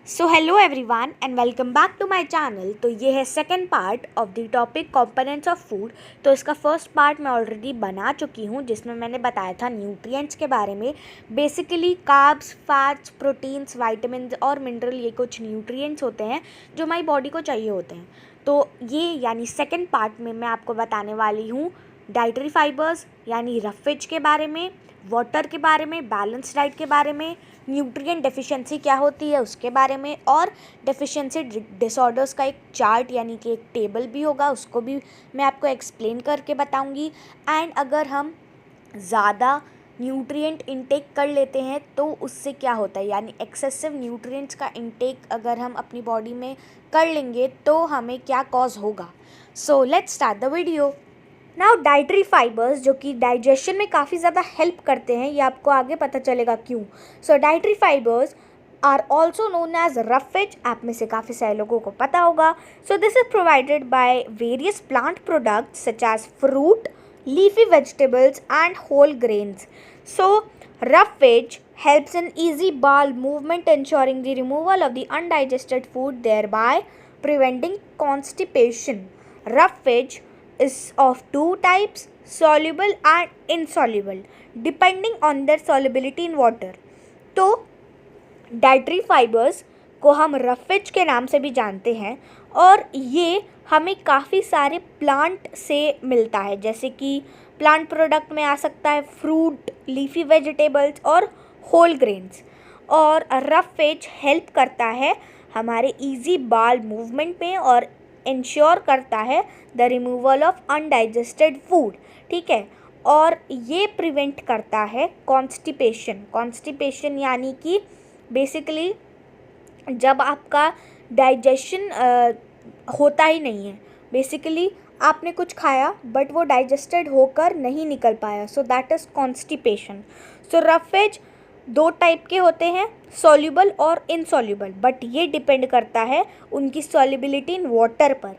So hello everyone and welcome back to my channel. तो ये है second part of the topic components of food. तो इसका first part मैं already बना चुकी हूँ जिसमें मैंने बताया था न्यूट्रिएंट्स के बारे में। Basically carbs, fats, proteins, vitamin और मिनरल, ये कुछ न्यूट्रिएंट्स होते हैं जो हमारी बॉडी को चाहिए होते हैं। तो ये यानी सेकेंड पार्ट में मैं आपको बताने वाली हूँ डाइटरी फाइबर्स यानी रफेज के बारे में, वाटर के बारे में, बैलेंस डाइट के बारे में, न्यूट्रिएंट डेफिशिएंसी क्या होती है उसके बारे में, और डेफिशिएंसी डिसऑर्डर्स का एक चार्ट यानी कि एक टेबल भी होगा, उसको भी मैं आपको एक्सप्लेन करके बताऊंगी। एंड अगर हम ज़्यादा न्यूट्रिएंट इनटेक कर लेते हैं तो उससे क्या होता है, यानी एक्सेसिव न्यूट्रिएंट्स का इनटेक अगर हम अपनी बॉडी में कर लेंगे तो हमें क्या कॉज होगा। So let's start the video. Now dietary fibres जो कि डाइजेशन में काफ़ी ज़्यादा हेल्प करते हैं, ये आपको आगे पता चलेगा क्यों। So dietary fibres are also known as roughage, आप में से काफ़ी सारे लोगों को पता होगा। So this is provided by various plant products such as fruit, leafy vegetables and whole grains. So roughage helps in easy bowel movement, ensuring the removal of the undigested food, thereby preventing constipation. Roughage is of two types, soluble and insoluble, depending on their solubility in water. तो dietary fibres को हम roughage के नाम से भी जानते हैं और ये हमें काफ़ी सारे प्लांट से मिलता है, जैसे कि प्लांट प्रोडक्ट में आ सकता है फ्रूट, लीफी वेजिटेबल्स और होल ग्रेन्स। और रफेज हेल्प करता है हमारे इजी बाल मूवमेंट में और इंश्योर करता है the removal of undigested food, ठीक है। और ये प्रिवेंट करता है कॉन्स्टिपेशन यानी कि बेसिकली जब आपका डाइजेशन होता ही नहीं है, बेसिकली आपने कुछ खाया बट वो डाइजेस्टेड होकर नहीं निकल पाया, so that is constipation. So roughage दो टाइप के होते हैं, सॉल्युबल और इनसॉल्युबल, बट ये डिपेंड करता है उनकी सॉल्युबिलिटी इन वाटर पर।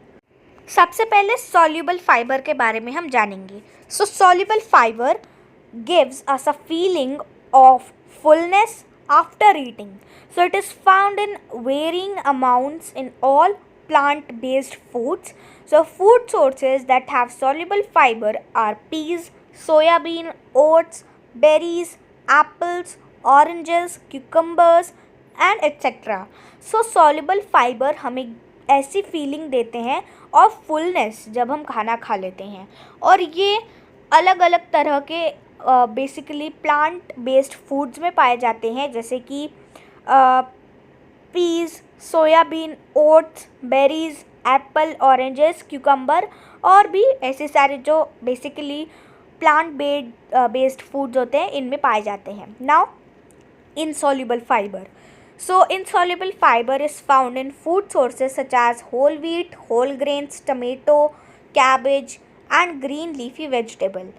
सबसे पहले सॉल्युबल फाइबर के बारे में हम जानेंगे। So soluble fibre gives us a feeling of fullness after eating. So it is found in varying amounts in all plant-based foods. So food sources that have soluble fiber are peas, soya bean, oats, berries, apples, oranges, cucumbers and etc. So soluble fiber हमें ऐसी feeling देते हैं और fullness जब हम खाना खा लेते हैं, और ये अलग अलग तरह के बेसिकली प्लांट बेस्ड फूड्स में पाए जाते हैं, जैसे कि peas, soybean, oats, berries, apple, oranges, cucumber और भी ऐसे सारे जो बेसिकली प्लांट बेस्ड फूड्स होते हैं इनमें पाए जाते हैं। Now insoluble fiber. So insoluble fiber is found in food sources such as whole wheat, whole grains, tomato, cabbage and green leafy vegetable.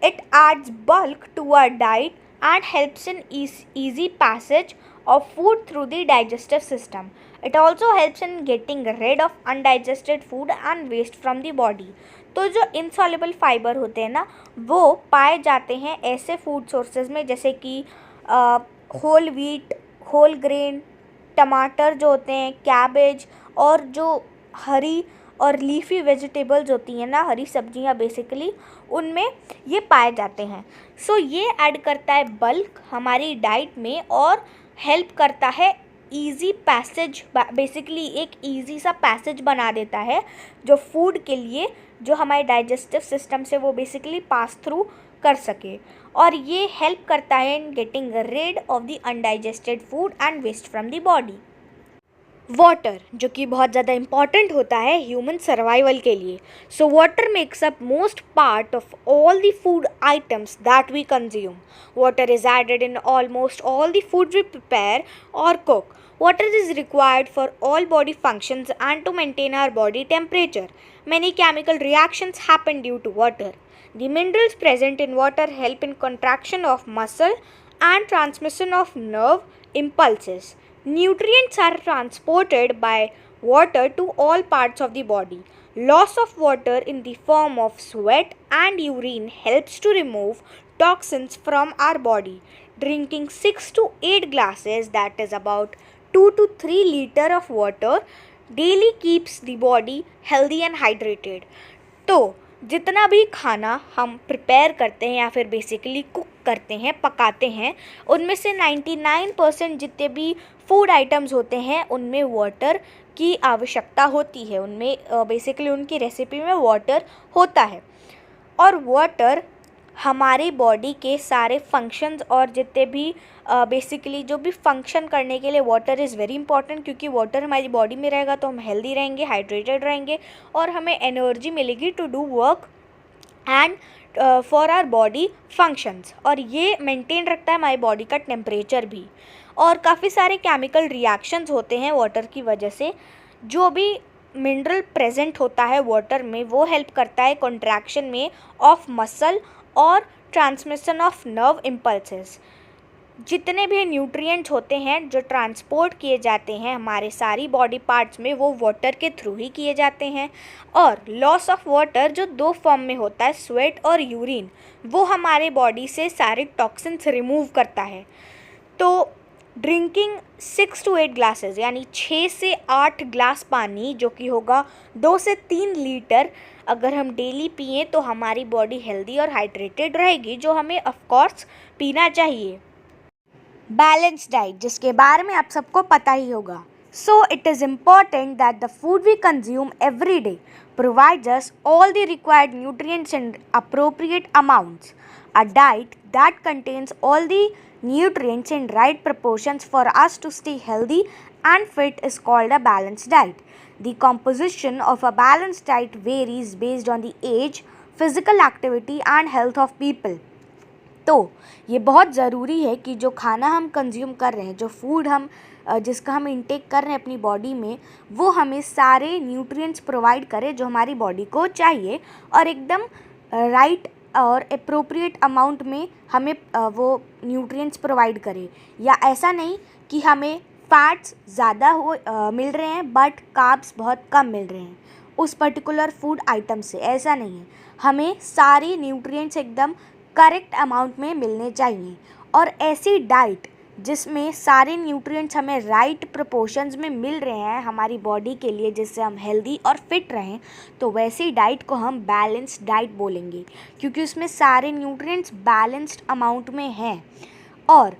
It adds bulk to our diet and helps in easy passage of food through the digestive system. It also helps in getting rid of undigested food and waste from the body. तो जो insoluble fiber होते हैं ना, वो पाए जाते हैं ऐसे फूड सोर्सेज में जैसे कि होल व्हीट, होल ग्रेन, टमाटर जो होते हैं, कैबेज और जो हरी और लीफी वेजिटेबल्स होती हैं ना, हरी सब्जियां बेसिकली, उनमें ये पाए जाते हैं। सो ये ऐड करता है बल्क हमारी डाइट में और हेल्प करता है ईजी पैसेज, बेसिकली एक ईजी सा पैसेज बना देता है जो फूड के लिए, जो हमारे डाइजेस्टिव सिस्टम से वो बेसिकली पास थ्रू कर सके, और ये हेल्प करता है in getting rid of the undigested food and waste from the body. Water जो कि बहुत ज़्यादा इम्पॉर्टेंट होता है ह्यूमन सर्वाइवल के लिए। So water makes up most part of all the food items that we consume. Water is added in almost all the food we prepare और cook. Water is required for all body functions and to maintain our body temperature. Many chemical reactions happen due to water. The minerals present in water help in contraction of muscle and transmission of nerve impulses. Nutrients are transported by water to all parts of the body. Loss of water in the form of sweat and urine helps to remove toxins from our body. Drinking 6 to 8 glasses, that is about 2 to 3 litre of water daily keeps the body healthy and hydrated. तो जितना भी खाना हम prepare करते हैं या फिर basically cook करते हैं, पकाते हैं, उनमें से 99% जितने भी फूड आइटम्स होते हैं उनमें वाटर की आवश्यकता होती है। उनमें बेसिकली उनकी रेसिपी में वाटर होता है। और वाटर हमारी बॉडी के सारे फंक्शंस और जितने भी बेसिकली जो भी फंक्शन करने के लिए वाटर इज़ वेरी इंपॉर्टेंट, क्योंकि वाटर हमारी बॉडी में रहेगा तो हम हेल्दी रहेंगे, हाइड्रेटेड रहेंगे और हमें एनर्जी मिलेगी to do work and for our body functions. और ये मेंटेन रखता है हमारी बॉडी का टेम्परेचर भी। और काफ़ी सारे केमिकल रिएक्शंस होते हैं वाटर की वजह से। जो भी मिनरल प्रेजेंट होता है वाटर में वो हेल्प करता है कॉन्ट्रैक्शन में ऑफ मसल और ट्रांसमिशन ऑफ नर्व इम्पल्सेस। जितने भी न्यूट्रिएंट्स होते हैं जो ट्रांसपोर्ट किए जाते हैं हमारे सारी बॉडी पार्ट्स में, वो वाटर के थ्रू ही किए जाते हैं। और लॉस ऑफ वाटर जो 2 फॉर्म में होता है, स्वेट और यूरिन, वो हमारे बॉडी से सारे टॉक्सिन्स रिमूव करता है। तो ड्रिंकिंग 6 to 8 ग्लासेस यानी 6 से 8 ग्लास पानी, जो कि होगा 2 से 3 लीटर, अगर हम डेली पिएँ तो हमारी बॉडी हेल्दी और हाइड्रेटेड रहेगी, जो हमें ऑफ कोर्स पीना चाहिए। बैलेंस डाइट, जिसके बारे में आप सबको पता ही होगा। So it is important that the food we consume every day provides us all the required nutrients in appropriate amounts. A diet that contains all the nutrients in right proportions for us to stay healthy and fit is called a balanced diet. The composition of a balanced diet varies based on the age, physical activity and health of people. तो ये बहुत ज़रूरी है कि जो खाना हम consume कर रहे हैं, जो फूड हम जिसका हम इंटेक कर रहे हैं अपनी बॉडी में, वो हमें सारे न्यूट्रिएंट्स प्रोवाइड करे जो हमारी बॉडी को चाहिए और एकदम राइट और अप्रोप्रिएट अमाउंट में हमें वो न्यूट्रिएंट्स प्रोवाइड करे। या ऐसा नहीं कि हमें फैट्स ज़्यादा मिल रहे हैं बट कार्ब्स बहुत कम मिल रहे हैं उस पर्टिकुलर फूड आइटम से, ऐसा नहीं है। हमें सारी न्यूट्रिएंट्स एकदम करेक्ट अमाउंट में मिलने चाहिए। और ऐसी डाइट जिसमें सारे न्यूट्रिएंट्स हमें राइट प्रोपोर्शंस में मिल रहे हैं हमारी बॉडी के लिए, जिससे हम हेल्दी और फिट रहें, तो वैसी डाइट को हम बैलेंस्ड डाइट बोलेंगे, क्योंकि उसमें सारे न्यूट्रिएंट्स बैलेंस्ड अमाउंट में हैं। और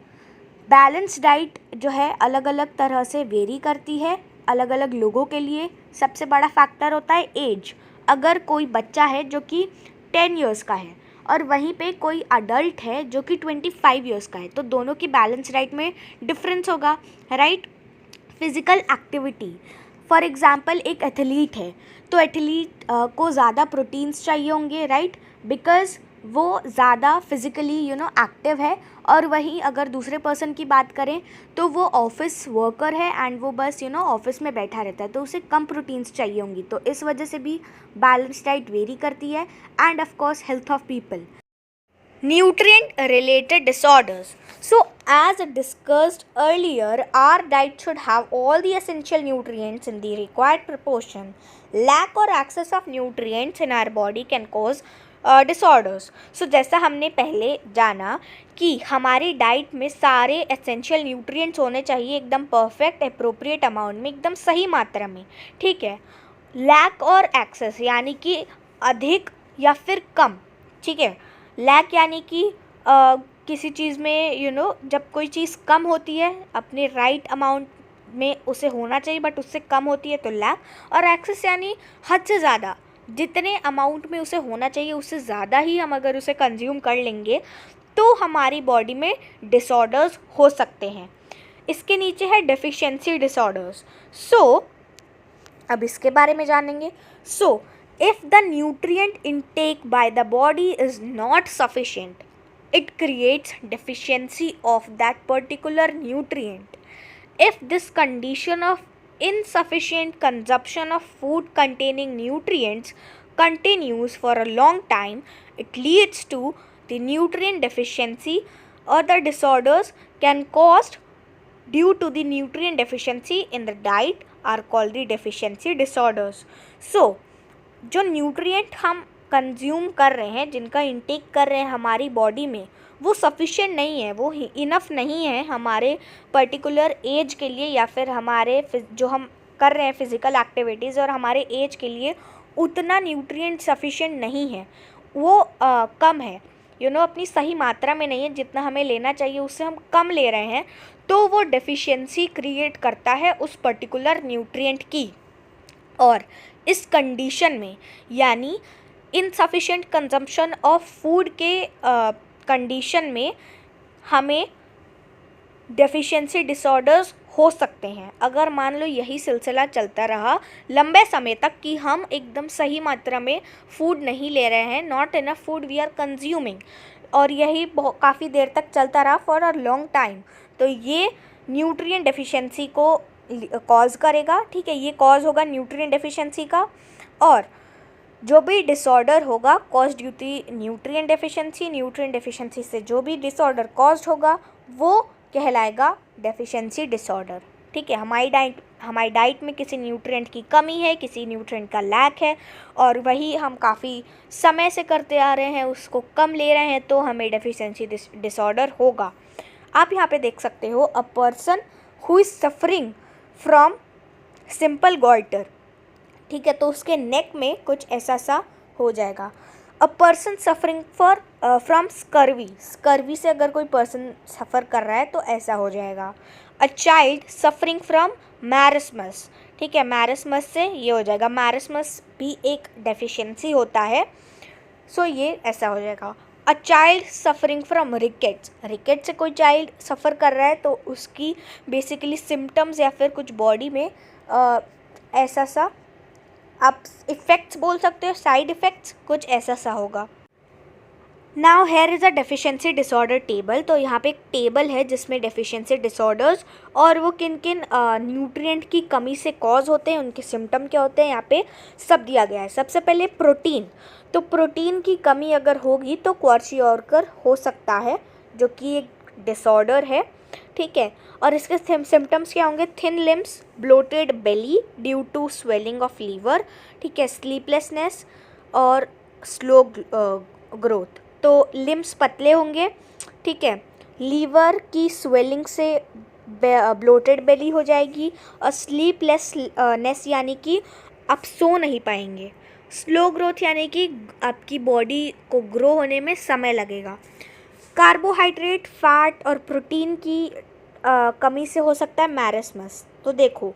बैलेंस्ड डाइट जो है अलग अलग तरह से वेरी करती है अलग अलग लोगों के लिए। सबसे बड़ा फैक्टर होता है एज। अगर कोई बच्चा है जो कि 10 ईयर्स का है और वहीं पे कोई अडल्ट है जो कि 25 ईयर्स का है, तो दोनों की बैलेंस डाइट में डिफरेंस होगा, right. Physical activity, for example एक एथलीट है तो एथलीट को ज़्यादा प्रोटीन्स चाहिए होंगे, राइट, बिकॉज़ वो ज़्यादा फिज़िकली एक्टिव है। और वहीं अगर दूसरे पर्सन की बात करें तो वो ऑफिस वर्कर है एंड वो बस ऑफिस में बैठा रहता है, तो उसे कम प्रोटीन्स चाहिए होंगी। तो इस वजह से भी बैलेंस डाइट वेरी करती है। End of course health of people. Nutrient related disorders. So as discussed earlier, our diet should have all the essential nutrients in the required proportion. Lack or excess of nutrients in our body can cause disorders. So जैसा हमने पहले जाना कि हमारी diet में सारे essential nutrients होने चाहिए एकदम परफेक्ट अप्रोप्रिएट अमाउंट में, एकदम सही मात्रा में, ठीक है। लैक और एक्सेस यानी कि अधिक या फिर कम, ठीक है। लैक यानी कि किसी चीज़ में जब कोई चीज़ कम होती है अपने राइट अमाउंट में उसे होना चाहिए बट उससे कम होती है तो लैक। और एक्सेस यानी हद से ज़्यादा, जितने अमाउंट में उसे होना चाहिए उससे ज़्यादा ही हम अगर उसे कंज्यूम कर लेंगे तो हमारी बॉडी में डिसऑर्डर्स हो सकते हैं। इसके नीचे है डेफिशिएंसी डिसऑर्डर्स। सो अब इसके बारे में जानेंगे। So if the nutrient intake by the body is not sufficient, it creates deficiency of that particular nutrient. If this condition of insufficient consumption of food containing nutrients continues for a long time, it leads to the nutrient deficiency, or the disorders can caused due to the nutrient deficiency in the diet are called the deficiency disorders. So जो nutrient हम consume कर रहे हैं, जिनका intake कर रहे हैं हमारी बॉडी में, वो सफिशिएंट नहीं है, वो इनफ नहीं है हमारे पर्टिकुलर एज के लिए, या फिर हमारे जो हम कर रहे हैं फिज़िकल एक्टिविटीज़ और हमारे एज के लिए उतना न्यूट्रिएंट सफिशिएंट नहीं है, वो कम है, अपनी सही मात्रा में नहीं है, जितना हमें लेना चाहिए उससे हम कम ले रहे हैं, तो वो डेफिशिएंसी क्रिएट करता है उस पर्टिकुलर न्यूट्रिएंट की। और इस कंडीशन में, यानी इनसफिशिएंट कंजम्पशन ऑफ फूड के कंडीशन में हमें डेफिशिएंसी डिसऑर्डर्स हो सकते हैं। अगर मान लो यही सिलसिला चलता रहा लंबे समय तक कि हम एकदम सही मात्रा में फूड नहीं ले रहे हैं, not enough food we are consuming, और यही काफ़ी देर तक चलता रहा फॉर अ लॉन्ग टाइम, तो ये न्यूट्रिएंट डेफिशिएंसी को कॉज करेगा। ठीक है, ये कॉज होगा न्यूट्रिएंट डेफिशिएंसी का। और जो भी डिसऑर्डर होगा cause due to nutrient deficiency से जो भी डिसऑर्डर कॉज होगा वो कहलाएगा डेफिशिएंसी डिसऑर्डर। ठीक है, हमारी डाइट में किसी न्यूट्रिएंट की कमी है, किसी न्यूट्रिएंट का लैक है, और वही हम काफ़ी समय से करते आ रहे हैं, उसको कम ले रहे हैं, तो हमें डेफिशिएंसी डिसऑर्डर होगा। आप यहाँ पे देख सकते हो, a person who is suffering from simple goitre. ठीक है, तो उसके नेक में कुछ ऐसा सा हो जाएगा। A person suffering from scurvy से अगर कोई पर्सन सफ़र कर रहा है तो ऐसा हो जाएगा। A child suffering from marasmus. ठीक है, मैरिस्मस से ये हो जाएगा, मैरिस्मस भी एक डेफिशिएंसी होता है, सो ये ऐसा हो जाएगा। A child suffering from rickets से कोई चाइल्ड सफ़र कर रहा है तो उसकी बेसिकली सिम्टम्स या फिर कुछ बॉडी में ऐसा सा, आप इफ़ेक्ट्स बोल सकते हो, साइड इफ़ेक्ट्स कुछ ऐसा सा होगा। Now here is a deficiency disorder table. तो यहाँ पे एक टेबल है जिसमें डेफिशिएंसी डिसऑर्डर्स और वो किन किन न्यूट्रिएंट की कमी से कॉज होते हैं, उनके सिम्टम क्या होते हैं, यहाँ पे सब दिया गया है। सबसे पहले प्रोटीन, तो प्रोटीन की कमी अगर होगी तो क्वार्शियोरकर हो सकता है, जो कि एक डिसऑर्डर है। ठीक है, और इसके सिम्टम्स क्या होंगे, thin limbs, bloated belly due to swelling of liver. ठीक है, स्लीपलेसनेस और स्लो ग्रोथ। तो लिम्स पतले होंगे, ठीक है, लीवर की स्वेलिंग से ब्लोटेड बेली हो जाएगी, और स्लीपलेसनेस यानी कि आप सो नहीं पाएंगे, स्लो ग्रोथ यानी कि आपकी बॉडी को ग्रो होने में समय लगेगा। कार्बोहाइड्रेट, फैट और प्रोटीन की कमी से हो सकता है मैरिस्मस। तो देखो,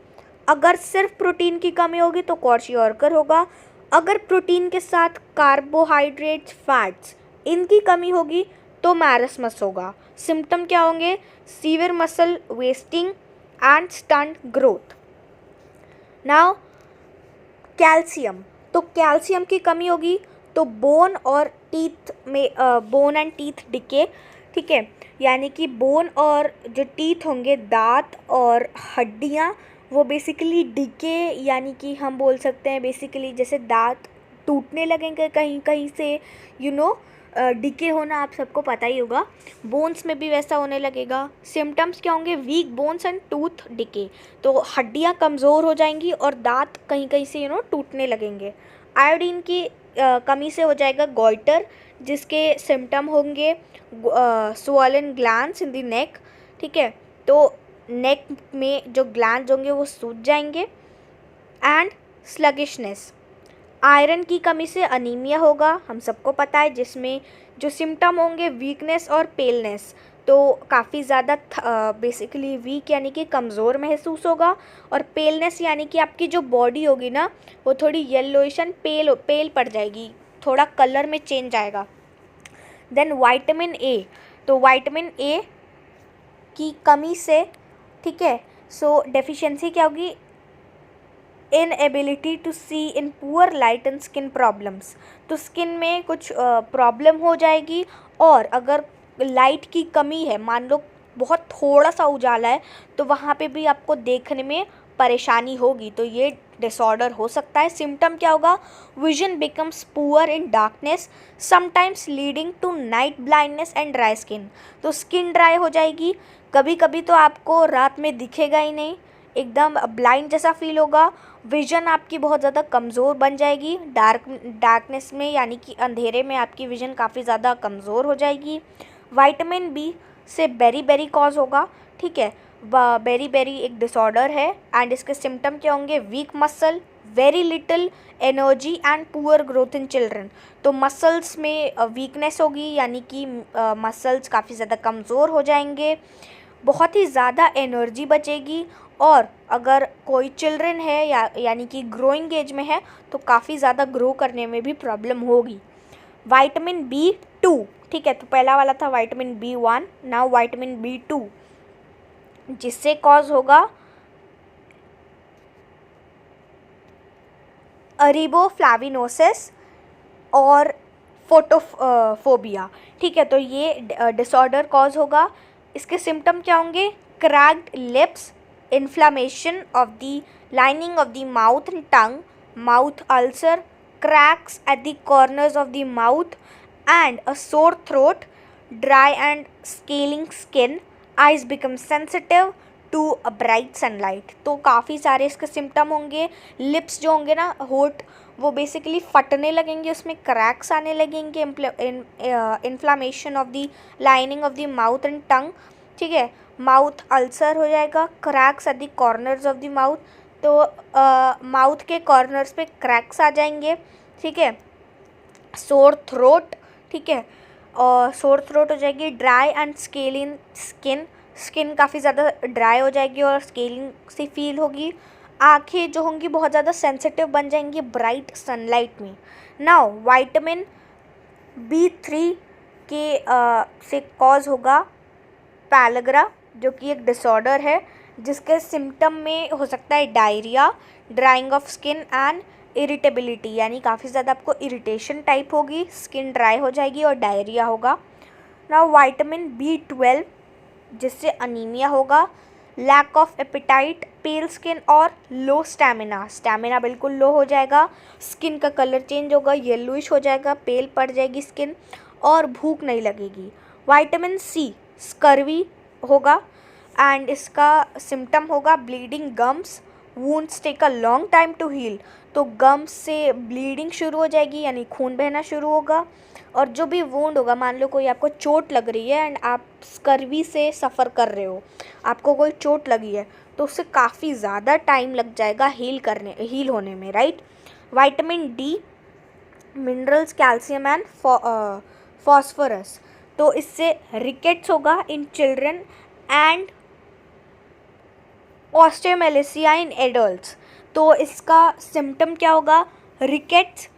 अगर सिर्फ प्रोटीन की कमी होगी तो क्वार्शियोरकर होगा, अगर प्रोटीन के साथ कार्बोहाइड्रेट्स, फैट्स इनकी कमी होगी तो मैरिस्मस होगा। सिम्टम क्या होंगे, severe muscle wasting and stunt growth. Now calcium, तो कैल्शियम की कमी होगी तो बोन और टीथ में बोन एंड टीथ डिके। ठीक है, यानी कि बोन और जो टीथ होंगे, दांत और हड्डियाँ, वो बेसिकली डिके, यानी कि हम बोल सकते हैं बेसिकली जैसे दांत टूटने लगेंगे कहीं कहीं से, डिके होना आप सबको पता ही होगा, बोन्स में भी वैसा होने लगेगा। सिम्टम्स क्या होंगे, weak bones and tooth decay, तो हड्डियाँ कमज़ोर हो जाएंगी और दांत कहीं कहीं से टूटने लगेंगे। आयोडीन की कमी से हो जाएगा गॉइटर, जिसके सिम्टम होंगे swollen glands in the neck. ठीक है, तो नेक में जो ग्लैंड्स होंगे वो सूज जाएंगे। एंड स्लगिशनेस, आयरन की कमी से अनीमिया होगा, हम सबको पता है, जिसमें जो सिम्टम होंगे वीकनेस और पेलनेस, तो काफ़ी ज़्यादा बेसिकली वीक यानी कि कमज़ोर महसूस होगा, और पेलनेस यानी कि आपकी जो बॉडी होगी ना वो थोड़ी येलोइश एंड पेल पड़ जाएगी, थोड़ा कलर में चेंज आएगा। देन विटामिन ए, तो विटामिन ए की कमी से, ठीक है, सो डेफिशिएंसी क्या होगी, inability to see in poor light and skin problems, तो स्किन में कुछ प्रॉब्लम हो जाएगी। और अगर लाइट की कमी है, मान लो बहुत थोड़ा सा उजाला है, तो वहाँ पे भी आपको देखने में परेशानी होगी, तो ये डिसऑर्डर हो सकता है। सिम्टम क्या होगा, vision becomes poor in darkness, sometimes leading to night blindness and dry skin, तो स्किन ड्राई हो जाएगी, कभी कभी तो आपको रात में दिखेगा ही नहीं, एकदम ब्लाइंड जैसा फील होगा, विज़न आपकी बहुत ज़्यादा कमज़ोर बन जाएगी, डार्कनेस में यानी कि अंधेरे में आपकी विज़न काफ़ी ज़्यादा कमज़ोर हो जाएगी। विटामिन बी से बेरी कॉज होगा, ठीक है। बेरी एक डिसऑर्डर है एंड इसके सिम्टम क्या होंगे, weak muscle, very little energy and poor growth in children. तो मसल्स में वीकनेस होगी, यानी कि मसल्स काफ़ी ज़्यादा कमज़ोर हो जाएंगे, बहुत ही ज़्यादा एनर्जी बचेगी, और अगर कोई चिल्ड्रन है यानी कि ग्रोइंग एज में है तो काफ़ी ज़्यादा ग्रो करने में भी प्रॉब्लम होगी। विटामिन B2, ठीक है, तो पहला वाला था vitamin B1, now vitamin B2, जिससे कॉज होगा अरिबोफ्लाविनोसिस और फोटोफोबिया, ठीक है। तो ये डिसऑर्डर कॉज होगा। इसके सिम्टम क्या होंगे, cracked lips, inflammation of the lining of the mouth and tongue, mouth ulcer, cracks at the corners of the mouth and a sore throat, dry and scaling skin, eyes become sensitive to a bright sunlight। तो काफ़ी सारे इसके symptom होंगे। Lips जो होंगे ना, होठ, वो बेसिकली फटने लगेंगे, उसमें क्रैक्स आने लगेंगे, inflammation of the lining of the mouth and tongue, ठीक है, माउथ अल्सर हो जाएगा, cracks at the corners of the mouth, तो माउथ के कॉर्नर्स पे क्रैक्स आ जाएंगे, ठीक है। सोर थ्रोट, ठीक है, और सोर थ्रोट हो जाएगी, dry and scaling skin, skin काफ़ी ज़्यादा ड्राई हो जाएगी और स्केलिंग सी फील होगी। आँखें जो होंगी बहुत ज़्यादा सेंसिटिव बन जाएंगी ब्राइट सनलाइट में। नाउ विटामिन B3 के से कॉज होगा पैलग्रा, जो कि एक डिसऑर्डर है जिसके सिम्टम में हो सकता है diarrhoea, drying of skin and irritability, यानी काफ़ी ज़्यादा आपको इरिटेशन टाइप होगी, स्किन ड्राई हो जाएगी और डायरिया होगा। नाउ विटामिन B12, जिससे अनीमिया होगा, lack of appetite, pale skin और लो स्टैमिना, स्टैमिना बिल्कुल लो हो जाएगा, स्किन का कलर चेंज होगा, येलोइश हो जाएगा, पेल पड़ जाएगी स्किन, और भूख नहीं लगेगी। विटामिन C, स्कर्वी होगा एंड इसका सिम्टम होगा bleeding gums, wounds take a long time to heal, तो गम्स से ब्लीडिंग शुरू हो जाएगी, यानी खून बहना शुरू होगा। और जो भी वुंड होगा, मान लो कोई आपको चोट लग रही है एंड आप स्कर्वी से सफ़र कर रहे हो, आपको कोई चोट लगी है, तो उससे काफ़ी ज़्यादा टाइम लग जाएगा हील होने में, right. Vitamin D, minerals, calcium and phosphorus, तो इससे रिकेट्स होगा in children and osteomalacia in adults. तो इसका सिम्टम क्या होगा, रिकेट्स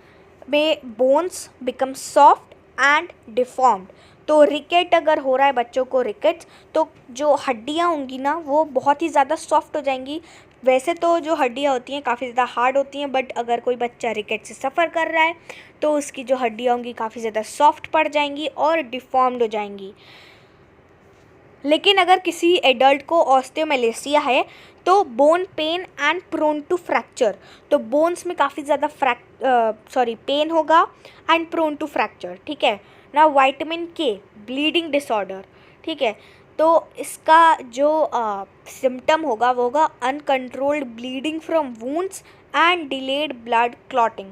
में bones become soft and deformed. तो रिकेट अगर हो रहा है बच्चों को, रिकेट्स, तो जो हड्डियाँ होंगी ना वो बहुत ही ज़्यादा सॉफ्ट हो जाएंगी। वैसे तो जो हड्डियाँ होती हैं काफ़ी ज़्यादा हार्ड होती हैं, बट अगर कोई बच्चा रिकेट से सफ़र कर रहा है तो उसकी जो हड्डियाँ होंगी काफ़ी ज़्यादा सॉफ्ट पड़ जाएंगी और डिफॉर्म्ड हो जाएंगी। लेकिन अगर किसी एडल्ट को ऑस्टियोमेलेसिया है तो bone pain and prone to fracture, तो बोन्स में काफ़ी ज़्यादा पेन होगा एंड प्रोन टू फ्रैक्चर, ठीक है ना। विटामिन K, ब्लीडिंग डिसऑर्डर, ठीक है, तो इसका जो सिम्टम होगा वो होगा uncontrolled bleeding from wounds and delayed blood clotting.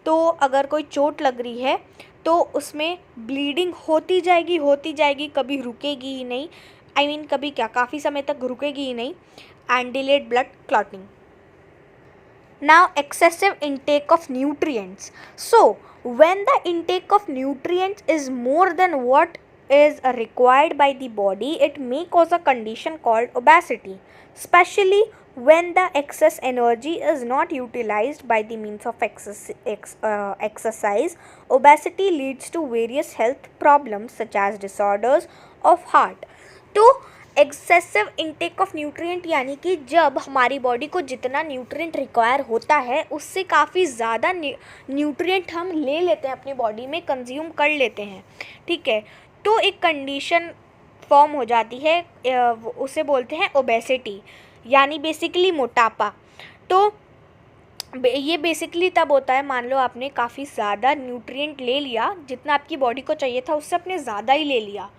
तो अगर कोई चोट लग रही है तो उसमें ब्लीडिंग होती जाएगी, कभी रुकेगी ही नहीं, कभी क्या, काफ़ी समय तक रुकेगी ही नहीं, and delayed blood clotting. Now excessive intake of nutrients. So when the intake of nutrients is more than what is required by the body, it may cause a condition called obesity, especially when the excess energy is not utilized by the means of exercise. Obesity leads to various health problems such as disorders of heart. तो excessive intake of nutrient, यानी कि जब हमारी body को जितना nutrient require होता है उससे काफ़ी ज़्यादा न्यूट्रिएंट हम ले लेते हैं, अपनी बॉडी में कंज्यूम कर लेते हैं, ठीक है, तो एक कंडीशन फॉर्म हो जाती है, उसे बोलते हैं ओबेसिटी, यानी बेसिकली मोटापा। तो ये बेसिकली तब होता है, मान लो आपने काफ़ी ज़्यादा न्यूट्रिएंट ले लिया, जितना आपकी बॉडी को चाहिए था उससे आपने ज़्यादा ही ले लिया।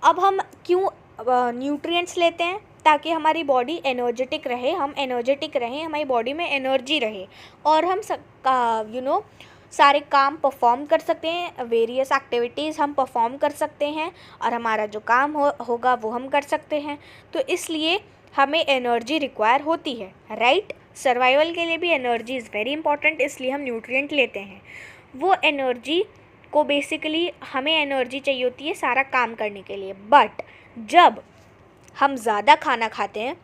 अब हम क्यों न्यूट्रिएंट्स लेते हैं, ताकि हमारी बॉडी एनर्जेटिक रहे, हम एनर्जेटिक रहें, हमारी बॉडी में एनर्जी रहे और हम सारे काम परफॉर्म कर सकते हैं, वेरियस एक्टिविटीज़ हम परफॉर्म कर सकते हैं और हमारा जो काम होगा वो हम कर सकते हैं। तो इसलिए हमें एनर्जी रिक्वायर होती है, राइट। सर्वाइवल के लिए भी एनर्जी इज़ वेरी इंपॉर्टेंट, इसलिए हम न्यूट्रिएंट लेते हैं। वो एनर्जी को बेसिकली हमें एनर्जी चाहिए होती है सारा काम करने के लिए, बट जब हम ज़्यादा खाना खाते हैं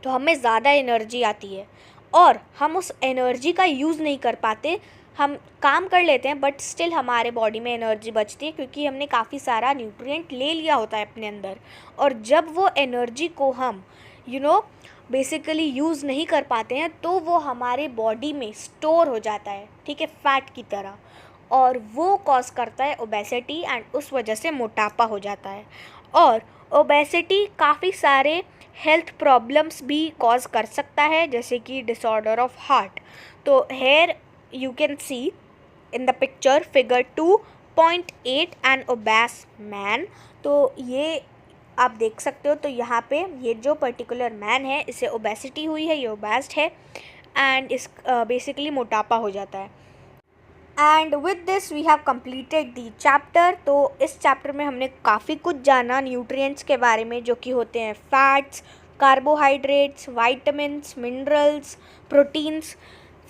तो हमें ज़्यादा एनर्जी आती है और हम उस एनर्जी का यूज़ नहीं कर पाते। हम काम कर लेते हैं बट स्टिल हमारे बॉडी में एनर्जी बचती है क्योंकि हमने काफ़ी सारा न्यूट्रिएंट ले लिया होता है अपने अंदर। और जब वो एनर्जी को हम बेसिकली यूज़ नहीं कर पाते हैं तो वो हमारे बॉडी में स्टोर हो जाता है, ठीक है, फैट की तरह, और वो कॉज करता है ओबेसिटी एंड उस वजह से मोटापा हो जाता है। और ओबेसिटी काफ़ी सारे हेल्थ प्रॉब्लम्स भी कॉज कर सकता है, जैसे कि डिसऑर्डर ऑफ हार्ट। तो here you can see in the picture figure 2.8 an obese man. तो ये आप देख सकते हो, तो यहाँ पे ये जो पर्टिकुलर मैन है इसे ओबेसिटी हुई है, ये ओबेस्ड है एंड इस बेसिकली मोटापा हो जाता है। And with this we have completed the chapter. तो इस चैप्टर में हमने काफ़ी कुछ जाना न्यूट्रिएंट्स के बारे में, जो कि होते हैं fats, carbohydrates, vitamins, minerals, proteins.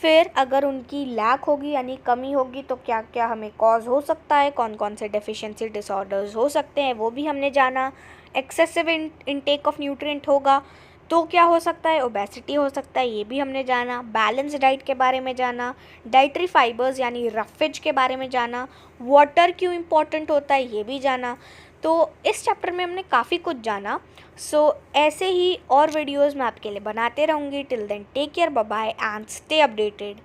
फिर अगर उनकी लैक होगी यानी कमी होगी तो क्या क्या हमें कॉज हो सकता है, कौन कौन से डेफिशिएंसी डिसऑर्डर्स हो सकते हैं वो भी हमने जाना। एक्सेसिव इनटेक ऑफ न्यूट्रिएंट होगा तो क्या हो सकता है, ओबेसिटी हो सकता है, ये भी हमने जाना। बैलेंस डाइट के बारे में जाना, डाइटरी फाइबर्स यानी रफेज के बारे में जाना, वाटर क्यों इम्पोर्टेंट होता है ये भी जाना। तो इस चैप्टर में हमने काफ़ी कुछ जाना। सो ऐसे ही और वीडियोज़ मैं आपके लिए बनाते रहूँगी। Till then take care, bye bye and stay updated.